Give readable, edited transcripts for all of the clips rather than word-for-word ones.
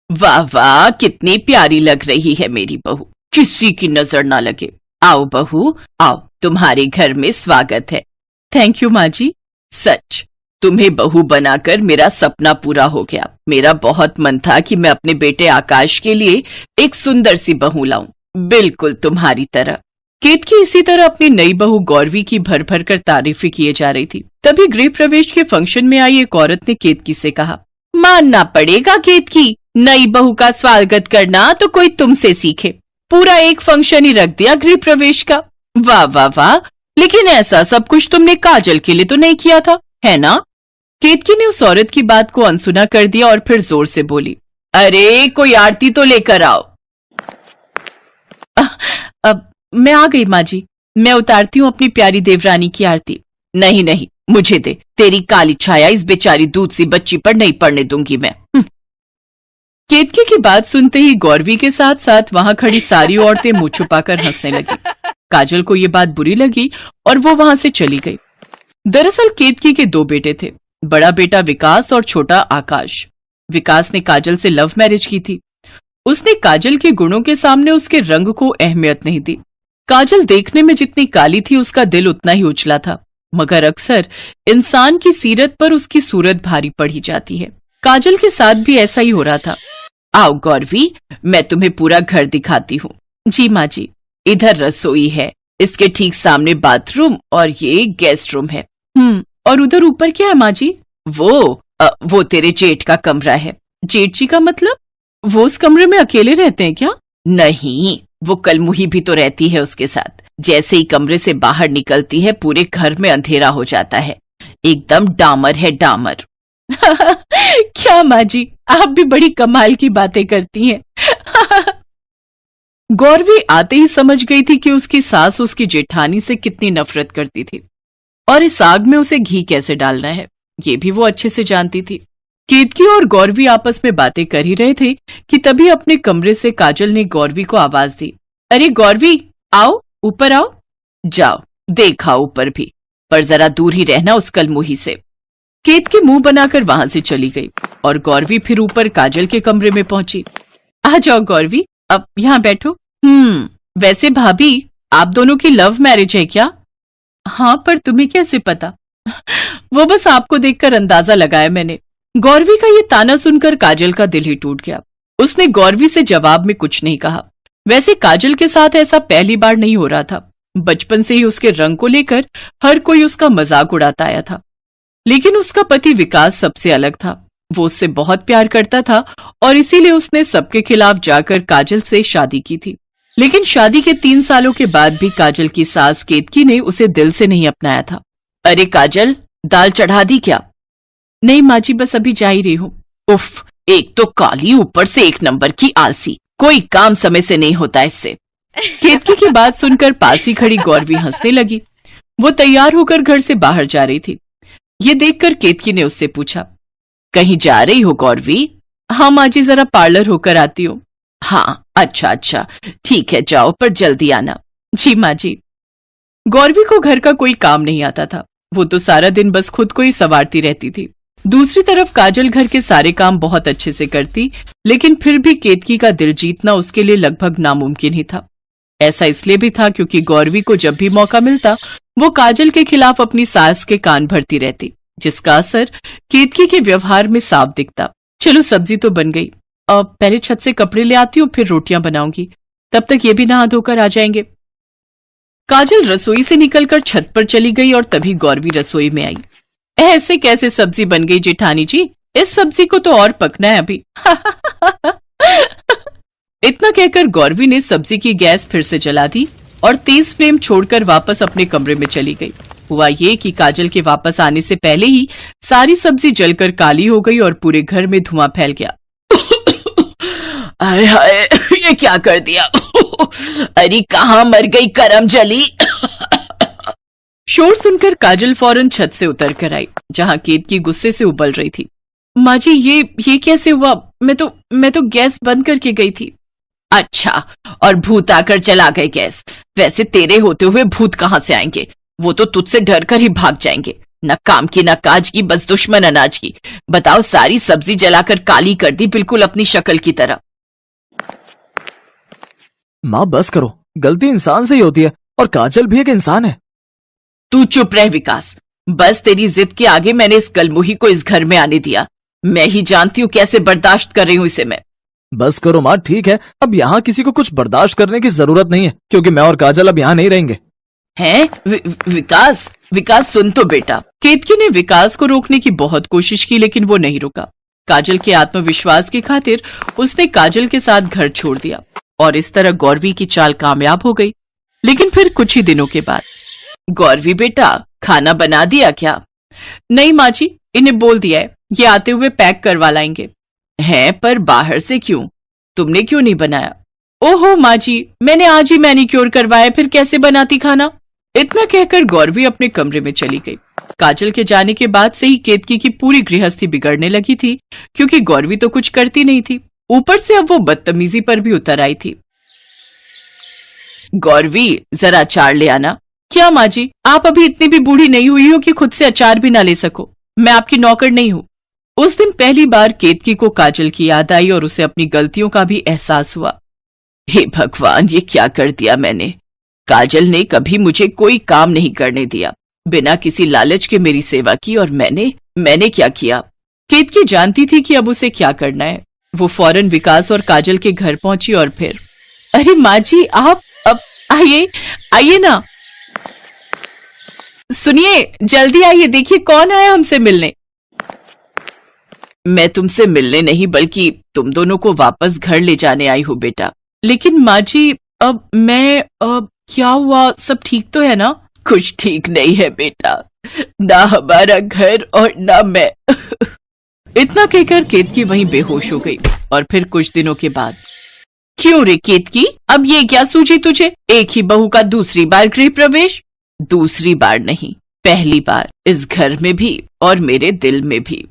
वाह वाह, कितनी प्यारी लग रही है मेरी बहू, किसी की नजर ना लगे। आओ बहू आओ, तुम्हारे घर में स्वागत है। थैंक यू माँ जी। सच, तुम्हें बहू बनाकर मेरा सपना पूरा हो गया। मेरा बहुत मन था कि मैं अपने बेटे आकाश के लिए एक सुंदर सी बहू लाऊं, बिल्कुल तुम्हारी तरह। केतकी इसी तरह अपनी नई बहू गौरवी की भर भर कर तारीफें किए जा रही थी। तभी गृह प्रवेश के फंक्शन में आई एक औरत ने केतकी से कहा, मानना पड़ेगा केतकी, नई बहू का स्वागत करना तो कोई तुमसे सीखे। पूरा एक फंक्शन ही रख दिया गृह प्रवेश का। वाह वाह वाह, लेकिन ऐसा सब कुछ तुमने काजल के लिए तो नहीं किया था, है ना? केतकी ने उस औरत की बात को अनसुना कर दिया और फिर जोर से बोली, अरे कोई आरती तो लेकर आओ। अब मैं आ गई माँ जी, मैं उतारती हूँ अपनी प्यारी देवरानी की आरती। नहीं नहीं, मुझे दे, तेरी काली छाया इस बेचारी दूध सी बच्ची पर नहीं पड़ने दूंगी मैं। केतकी की बात सुनते ही गौरवी के साथ साथ वहां खड़ी सारी औरतें मुंह छुपाकर हंसने लगी। काजल को ये बात बुरी लगी और वो वहां से चली गई। दरअसल केतकी के दो बेटे थे, बड़ा बेटा विकास और छोटा आकाश। विकास ने काजल से लव मैरिज की थी। उसने काजल के गुणों के सामने उसके रंग को अहमियत नहीं दी। काजल देखने में जितनी काली थी उसका दिल उतना ही उछला था, मगर अक्सर इंसान की सीरत पर उसकी सूरत भारी पड़ी जाती है। काजल के साथ भी ऐसा ही हो रहा था। आओ गौरवी, मैं तुम्हें पूरा घर दिखाती हूँ। जी माँ जी। इधर रसोई है, इसके ठीक सामने बाथरूम और ये गेस्ट रूम है। और उधर ऊपर क्या है माँ जी? वो तेरे जेठ का कमरा है। जेठ जी का मतलब? वो उस कमरे में अकेले रहते हैं क्या? नहीं, वो कलमुही भी तो रहती है उसके साथ। जैसे ही कमरे से बाहर निकलती है पूरे घर में अंधेरा हो जाता है, एकदम डामर है डामर। क्या माँ जी, आप भी बड़ी कमाल की बातें करती हैं। गौरवी आते ही समझ गई थी कि उसकी सास उसकी जेठानी से कितनी नफरत करती थी और इस आग में उसे घी कैसे डालना है ये भी वो अच्छे से जानती थी। केतकी और गौरवी आपस में बातें कर ही रहे थे कि तभी अपने कमरे से काजल ने गौरवी को आवाज दी, अरे गौरवी आओ, ऊपर आओ। जाओ, देखा ऊपर भी, पर जरा दूर ही रहना उस कलमुही से। केतकी मुंह बनाकर वहां से चली गई और गौरवी फिर ऊपर काजल के कमरे में पहुंची। आ जाओ गौरवी, अब यहाँ बैठो। वैसे भाभी, आप दोनों की लव मैरिज है क्या? हाँ, पर तुम्हें कैसे पता? वो बस आपको देखकर अंदाजा लगाया मैंने। गौरवी का ये ताना सुनकर काजल का दिल ही टूट गया। उसने गौरवी से जवाब में कुछ नहीं कहा। वैसे काजल के साथ ऐसा पहली बार नहीं हो रहा था। बचपन से ही उसके रंग को लेकर हर कोई उसका मजाक उड़ाता आया था, लेकिन उसका पति विकास सबसे अलग था। वो उससे बहुत प्यार करता था और इसीलिए उसने सबके खिलाफ जाकर काजल से शादी की थी। लेकिन शादी के 3 सालों के बाद भी काजल की सास केतकी ने उसे दिल से नहीं अपनाया था। अरे काजल, दाल चढ़ा दी क्या? नहीं माँ जी, बस अभी जा ही रही हूँ। उफ, एक तो काली, ऊपर से 1 नंबर की आलसी, कोई काम समय से नहीं होता इससे। केतकी की बात सुनकर पास ही खड़ी गौरवी हंसने लगी। वो तैयार होकर घर से बाहर जा रही थी। ये देखकर केतकी ने उससे पूछा, कहीं जा रही हो गौरवी? हाँ माँ जी, जरा पार्लर होकर आती हूँ। हाँ, अच्छा, ठीक है, जाओ, पर जल्दी आना। जी माँ जी। गौरवी को घर का कोई काम नहीं आता था। वो तो सारा दिन बस खुद को ही संवारती रहती थी। दूसरी तरफ काजल घर के सारे काम बहुत अच्छे से करती, लेकिन फिर भी केतकी का दिल जीतना उसके लिए लगभग नामुमकिन ही था। ऐसा इसलिए भी था क्योंकि गौरवी को जब भी मौका मिलता वो काजल के खिलाफ अपनी सास के कान भरती रहती, जिसका असर केतकी के व्यवहार में साफ दिखता। चलो, सब्जी तो बन गई, अब पहले छत से कपड़े ले आती हूँ, फिर रोटियां बनाऊंगी, तब तक ये भी नहा धोकर आ जाएंगे। काजल रसोई से निकलकर छत पर चली गई और तभी गौरवी रसोई में आई। ऐसे कैसे सब्जी बन गई जेठानी जी? इस सब्जी को तो और पकना है अभी। इतना कहकर गौरवी ने सब्जी की गैस फिर से जला दी और तेज फ्लेम छोड़कर वापस अपने कमरे में चली गई। हुआ ये कि काजल के वापस आने से पहले ही सारी सब्जी जलकर काली हो गई और पूरे घर में धुआं फैल गया। हाय हाय, ये क्या कर दिया? अरे कहाँ मर गई करम जली? शोर सुनकर काजल फौरन छत से उतर कर आई, जहां केतकी गुस्से से उबल रही थी। माँ जी, ये कैसे हुआ? मैं तो गैस बंद करके गई थी। अच्छा, और भूत आकर चला गए गैस? वैसे तेरे होते हुए भूत कहाँ से आएंगे? वो तो तुझसे डर कर ही भाग जाएंगे। न काम की न काज की, बस दुश्मन अनाज की। बताओ, सारी सब्जी जलाकर काली कर दी, बिल्कुल अपनी शक्ल की तरह। माँ बस करो, गलती इंसान से ही होती है और काजल भी एक इंसान है। तू चुप रह विकास, बस तेरी जिद के आगे मैंने इस कलमुही को इस घर में आने दिया। मैं ही जानती हूँ कैसे बर्दाश्त कर रही हूँ इसे मैं। बस करो माँ, ठीक है, अब यहाँ किसी को कुछ बर्दाश्त करने की जरूरत नहीं है, क्योंकि मैं और काजल अब यहाँ नहीं रहेंगे। हैं? विकास सुन तो बेटा। केतकी ने विकास को रोकने की बहुत कोशिश की, लेकिन वो नहीं रुका। काजल के आत्मविश्वास की खातिर उसने काजल के साथ घर छोड़ दिया और इस तरह गौरवी की चाल कामयाब हो गई। लेकिन फिर कुछ ही दिनों के बाद, गौरवी बेटा, खाना बना दिया क्या? नहीं माँ जी, इन्हें बोल दिया है, ये आते हुए पैक करवा लाएंगे। हैं, पर बाहर से क्यों? तुमने क्यों नहीं बनाया? ओहो माँ जी, मैंने आज ही मैनिक्योर करवाया, फिर कैसे बनाती खाना। इतना कहकर गौरवी अपने कमरे में चली गई। काजल के जाने के बाद से ही केतकी की पूरी गृहस्थी बिगड़ने लगी थी, क्योंकि गौरवी तो कुछ करती नहीं थी, ऊपर से अब वो बदतमीजी पर भी उतर आई थी। गौरवी, जरा अचार ले आना। क्या माँ जी, आप अभी इतनी भी बूढ़ी नहीं हुई हो कि खुद से अचार भी ना ले सको। मैं आपकी नौकर नहीं हूँ। उस दिन पहली बार केतकी को काजल की याद आई और उसे अपनी गलतियों का भी एहसास हुआ। हे भगवान, ये क्या कर दिया मैंने। काजल ने कभी मुझे कोई काम नहीं करने दिया, बिना किसी लालच के मेरी सेवा की, और मैंने क्या किया? केतकी जानती थी कि अब उसे क्या करना है। वो फौरन विकास और काजल के घर पहुंची और फिर, अरे माँ जी, आप अब आइए ना। सुनिए, जल्दी आइए, देखिए कौन आया हमसे मिलने। मैं तुमसे मिलने नहीं, बल्कि तुम दोनों को वापस घर ले जाने आई हूँ बेटा। लेकिन माँ जी, अब क्या हुआ, सब ठीक तो है ना? कुछ ठीक नहीं है बेटा, ना हमारा घर और ना मैं। इतना कहकर केतकी वहीं बेहोश हो गई। और फिर कुछ दिनों के बाद, क्यों रे केतकी, अब ये क्या सूझी तुझे? एक ही बहू का दूसरी बार गृह प्रवेश? दूसरी बार नहीं, पहली बार, इस घर में भी और मेरे दिल में भी।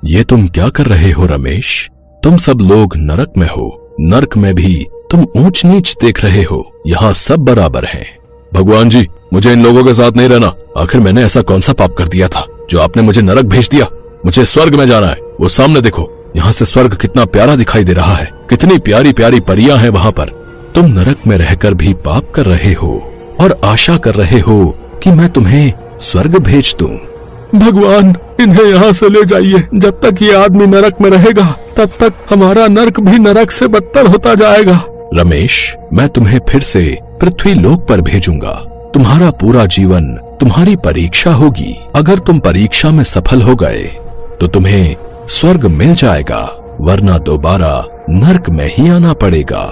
ये तुम क्या कर रहे हो रमेश? तुम सब लोग नरक में हो, नरक में भी तुम ऊंच नीच देख रहे हो, यहाँ सब बराबर हैं। भगवान जी, मुझे इन लोगों के साथ नहीं रहना। आखिर मैंने ऐसा कौन सा पाप कर दिया था जो आपने मुझे नरक भेज दिया? मुझे स्वर्ग में जाना है। वो सामने देखो, यहाँ से स्वर्ग कितना प्यारा दिखाई दे रहा है, कितनी प्यारी प्यारी परियां हैं वहाँ पर। तुम नरक में रहकर भी पाप कर रहे हो और आशा कर रहे हो कि मैं तुम्हें स्वर्ग भेज दूं। भगवान, इन्हें यहाँ से ले जाइए। जब तक ये आदमी नरक में रहेगा, तब तक हमारा नरक भी नरक से बदतर होता जाएगा। रमेश, मैं तुम्हें फिर से पृथ्वी लोक पर भेजूंगा। तुम्हारा पूरा जीवन तुम्हारी परीक्षा होगी। अगर तुम परीक्षा में सफल हो गए तो तुम्हें स्वर्ग मिल जाएगा, वरना दोबारा नरक में ही आना पड़ेगा।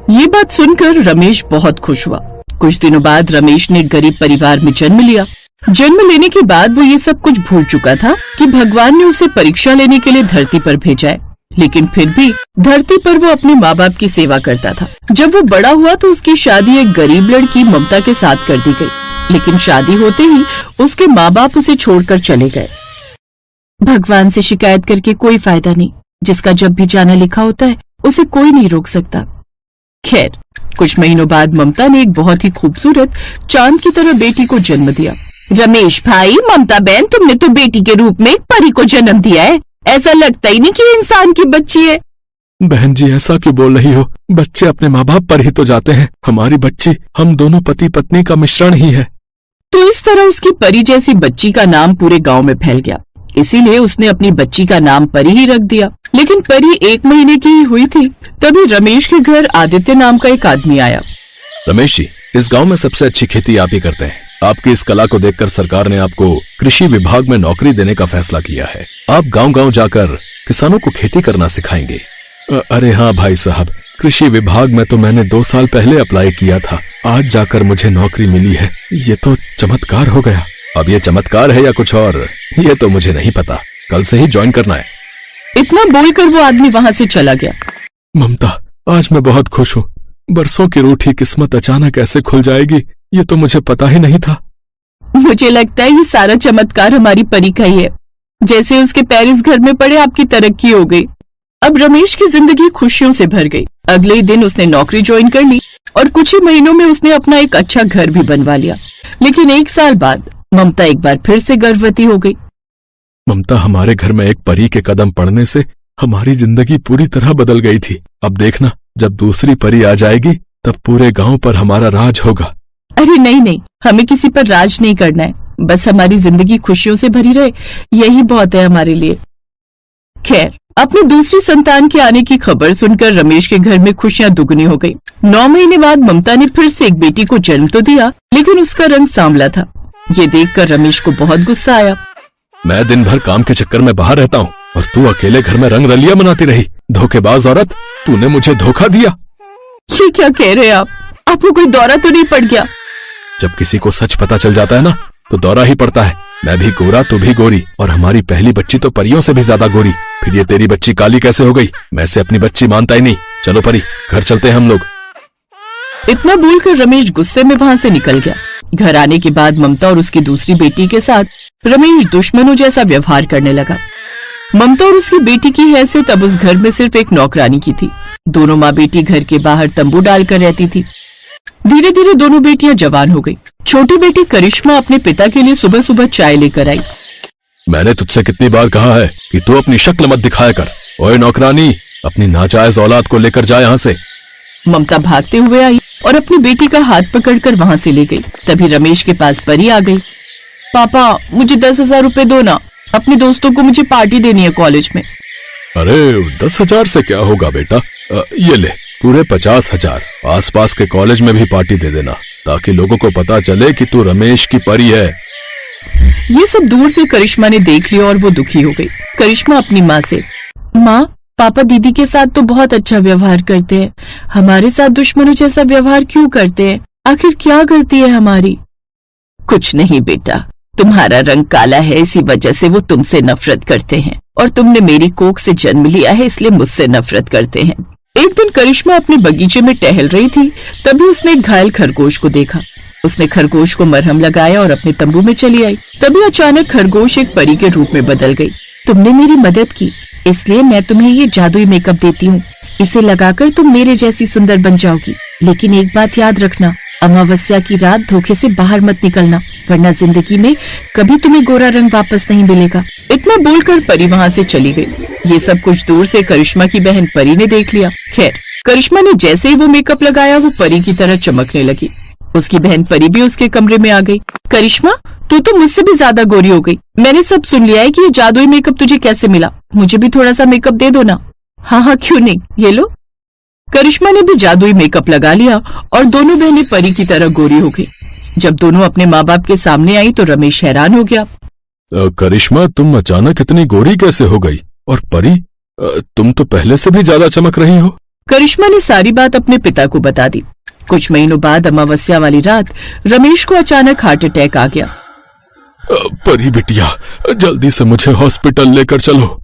ये बात सुनकर रमेश बहुत खुश हुआ। कुछ दिनों बाद रमेश ने गरीब परिवार में जन्म लिया। जन्म लेने के बाद वो ये सब कुछ भूल चुका था कि भगवान ने उसे परीक्षा लेने के लिए धरती पर भेजा है। लेकिन फिर भी धरती पर वो अपने माँ बाप की सेवा करता था। जब वो बड़ा हुआ तो उसकी शादी एक गरीब लड़की ममता के साथ कर दी गई। लेकिन शादी होते ही उसके माँ बाप उसे छोड़कर चले गए। भगवान से शिकायत करके कोई फायदा नहीं, जिसका जब भी जाना लिखा होता है उसे कोई नहीं रोक सकता। खैर, कुछ महीनों बाद ममता ने एक बहुत ही खूबसूरत चांद की तरह बेटी को जन्म दिया। रमेश भाई, ममता बहन, तुमने तो बेटी के रूप में एक परी को जन्म दिया है। ऐसा लगता ही नहीं कि इंसान की बच्ची है। बहन जी, ऐसा क्यों बोल रही हो? बच्चे अपने माँ बाप पर ही तो जाते हैं। हमारी बच्ची हम दोनों पति पत्नी का मिश्रण ही है। तो इस तरह उसकी परी जैसी बच्ची का नाम पूरे गांव में फैल गया। इसीलिए उसने अपनी बच्ची का नाम परी ही रख दिया। लेकिन परी 1 महीने की ही हुई थी, तभी रमेश के घर आदित्य नाम का एक आदमी आया। रमेश जी, इस गांव में सबसे अच्छी खेती आप ही करते हैं। आपकी इस कला को देखकर सरकार ने आपको कृषि विभाग में नौकरी देने का फैसला किया है। आप गांव-गांव जाकर किसानों को खेती करना सिखाएंगे। अरे हाँ भाई साहब, कृषि विभाग में तो मैंने 2 साल पहले अप्लाई किया था। आज जाकर मुझे नौकरी मिली है। ये तो चमत्कार हो गया। अब ये चमत्कार है या कुछ और, ये तो मुझे नहीं पता। कल से ही ज्वाइन करना है। इतना बोलकर वो आदमी वहाँ से चला गया। ममता, आज मैं बहुत खुश हूँ। बरसों की रूठी किस्मत अचानक ऐसे खुल जाएगी, ये तो मुझे पता ही नहीं था। मुझे लगता है ये सारा चमत्कार हमारी परी का ही है। जैसे उसके पैर इस घर में पड़े, आपकी तरक्की हो गई। अब रमेश की जिंदगी खुशियों से भर गई। अगले ही दिन उसने नौकरी ज्वाइन कर ली। और कुछ ही महीनों में उसने अपना एक अच्छा घर भी बनवा लिया। लेकिन 1 साल बाद ममता एक बार फिर से गर्भवती हो गई। ममता, हमारे घर में एक परी के कदम पड़ने से हमारी जिंदगी पूरी तरह बदल गई थी। अब देखना, जब दूसरी परी आ जाएगी तब पूरे गांव पर हमारा राज होगा। अरे नहीं, हमें किसी पर राज नहीं करना है, बस हमारी जिंदगी खुशियों से भरी रहे, यही बहुत है हमारे लिए। खैर, अपनी दूसरी संतान के आने की खबर सुनकर रमेश के घर में खुशियां दुगनी हो गई। 9 महीने बाद ममता ने फिर से एक बेटी को जन्म तो दिया, लेकिन उसका रंग सांवला था। ये देखकर रमेश को बहुत गुस्सा आया। मैं दिन भर काम के चक्कर में बाहर रहता हूँ और तू अकेले घर में रंग रलियां मनाती रही। धोखेबाज औरत, तूने मुझे धोखा दिया। ये क्या कह रहे हैं आप? आपको कोई दौरा तो नहीं पड़ गया? जब किसी को सच पता चल जाता है ना, तो दौरा ही पड़ता है। मैं भी गोरा, तू भी गोरी, और हमारी पहली बच्ची तो परियों से भी ज्यादा गोरी। फिर ये तेरी बच्ची काली कैसे हो गई? मैं से अपनी बच्ची मानता ही नहीं। चलो परी, घर चलते हैं हम लोग। इतना बोलकर रमेश गुस्से में वहां से निकल गया। घर आने के बाद ममता और उसकी दूसरी बेटी के साथ रमेश दुश्मनों जैसा व्यवहार करने लगा। ममता और उसकी बेटी की हैसियत अब उस घर में सिर्फ एक नौकरानी की थी। दोनों माँ बेटी घर के बाहर तंबू डालकर रहती थी। धीरे धीरे दोनों बेटियां जवान हो गई। छोटी बेटी करिश्मा अपने पिता के लिए सुबह सुबह चाय लेकर आई। मैंने तुझसे कितनी बार कहा है कि तू अपनी शक्ल मत दिखाया कर। ओए नौकरानी, अपनी नाजायज औलाद को लेकर जा यहाँ से। ममता भागते हुए आई और अपनी बेटी का हाथ पकड़कर वहां से ले गई। तभी रमेश के पास परी आ गई। पापा, मुझे 10,000 रुपए दो ना, अपने दोस्तों को मुझे पार्टी देनी है कॉलेज में। अरे 10,000 से क्या होगा बेटा, ये ले पूरे 50,000। आसपास के कॉलेज में भी पार्टी दे देना, ताकि लोगों को पता चले कि तू रमेश की परी है। ये सब दूर से करिश्मा ने देख लिया और वो दुखी हो गई। करिश्मा अपनी माँ से, माँ, पापा दीदी के साथ तो बहुत अच्छा व्यवहार करते हैं, हमारे साथ दुश्मनों जैसा व्यवहार क्यों करते हैं? आखिर क्या गलती है हमारी? कुछ नहीं बेटा, तुम्हारा रंग काला है, इसी वजह से वो तुमसे नफरत करते हैं, और तुमने मेरी कोख से जन्म लिया है, इसलिए मुझसे नफरत करते हैं। एक दिन करिश्मा अपने बगीचे में टहल रही थी, तभी उसने एक घायल खरगोश को देखा। उसने खरगोश को मरहम लगाया और अपने तंबू में चली आई। तभी अचानक खरगोश एक परी के रूप में बदल गई। तुमने मेरी मदद की, इसलिए मैं तुम्हें ये जादुई मेकअप देती हूँ। इसे लगाकर तुम मेरे जैसी सुंदर बन जाओगी। लेकिन एक बात याद रखना, अमावस्या की रात धोखे से बाहर मत निकलना, वरना जिंदगी में कभी तुम्हें गोरा रंग वापस नहीं मिलेगा। इतना बोलकर परी वहाँ से चली गई। ये सब कुछ दूर से करिश्मा की बहन परी ने देख लिया। खैर, करिश्मा ने जैसे ही वो मेकअप लगाया, वो परी की तरह चमकने लगी। उसकी बहन परी भी उसके कमरे में आ गई। करिश्मा, तू तो मुझसे भी ज्यादा गोरी हो गई। मैंने सब सुन लिया है कि ये जादुई मेकअप तुझे कैसे मिला। मुझे भी थोड़ा सा मेकअप दे दो ना। हाँ, क्यों नहीं, ये लो। करिश्मा ने भी जादुई मेकअप लगा लिया और दोनों बहनें परी की तरह गोरी हो गई। जब दोनों अपने माँ बाप के सामने आई तो रमेश हैरान हो गया। करिश्मा, तुम अचानक इतनी गोरी कैसे हो गई? और परी, तुम तो पहले से भी ज्यादा चमक रही हो। करिश्मा ने सारी बात अपने पिता को बता दी। कुछ महीनों बाद अमावस्या वाली रात रमेश को अचानक हार्ट अटैक आ गया। परी बिटिया, जल्दी से मुझे हॉस्पिटल लेकर चलो।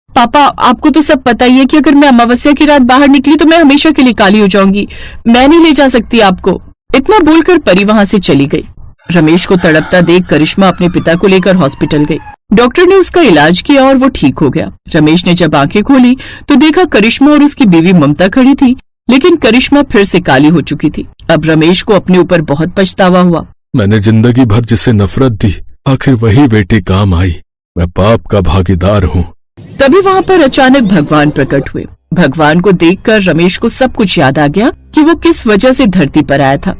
पापा, आपको तो सब पता ही है कि अगर मैं अमावस्या की रात बाहर निकली तो मैं हमेशा के लिए काली हो जाऊंगी। मैं नहीं ले जा सकती आपको। इतना बोलकर परी वहां से चली गई। रमेश को तड़पता देख करिश्मा अपने पिता को लेकर हॉस्पिटल गई। डॉक्टर ने उसका इलाज किया और वो ठीक हो गया। रमेश ने जब आंखें खोली तो देखा करिश्मा और उसकी बीवी ममता खड़ी थी, लेकिन करिश्मा फिर से काली हो चुकी थी। अब रमेश को अपने ऊपर बहुत पछतावा हुआ। मैंने जिंदगी भर जिसे नफरत दी, आखिर वही बेटी काम आई। मैं पाप का भागीदार हूँ। तभी वहाँ पर अचानक भगवान प्रकट हुए। भगवान को देखकर रमेश को सब कुछ याद आ गया कि वो किस वजह से धरती पर आया था।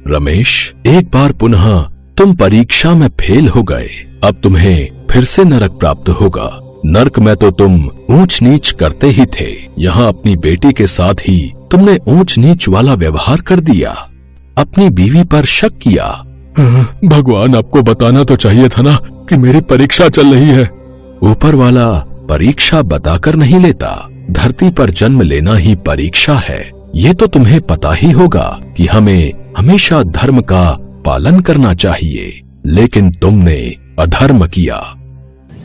रमेश, एक बार पुनः तुम परीक्षा में फेल हो गए। अब तुम्हें फिर से नरक प्राप्त होगा। नरक में तो तुम ऊंच नीच करते ही थे, यहाँ अपनी बेटी के साथ ही तुमने ऊंच नीच वाला व्यवहार कर दिया। अपनी बीवी पर शक किया। भगवान, आपको बताना तो चाहिए था ना कि मेरी परीक्षा चल रही है। ऊपर वाला परीक्षा बताकर नहीं लेता। धरती पर जन्म लेना ही परीक्षा है। ये तो तुम्हें पता ही होगा कि हमें हमेशा धर्म का पालन करना चाहिए, लेकिन तुमने अधर्म किया।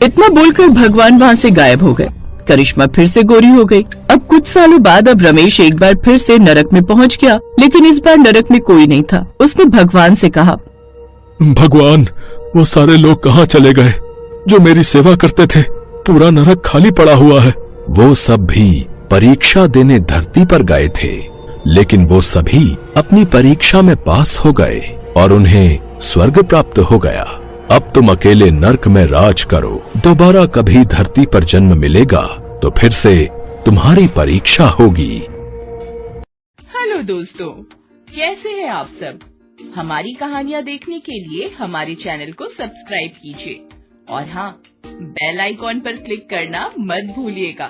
इतना बोलकर भगवान वहाँ से गायब हो गए। करिश्मा फिर से गोरी हो गई। अब कुछ सालों बाद अब रमेश एक बार फिर से नरक में पहुँच गया, लेकिन इस बार नरक में कोई नहीं था। उसने भगवान से कहा, भगवान, वो सारे लोग कहाँ चले गए जो मेरी सेवा करते थे? पूरा नरक खाली पड़ा हुआ है। वो सब भी परीक्षा देने धरती पर गए थे। लेकिन वो सभी अपनी परीक्षा में पास हो गए और उन्हें स्वर्ग प्राप्त हो गया। अब तुम अकेले नर्क में राज करो। दोबारा कभी धरती पर जन्म मिलेगा तो फिर से तुम्हारी परीक्षा होगी। हेलो दोस्तों, कैसे हैं आप सब? हमारी कहानियाँ देखने के लिए हमारे चैनल को सब्सक्राइब कीजिए और हाँ, बेल आइकॉन पर क्लिक करना मत भूलिएगा।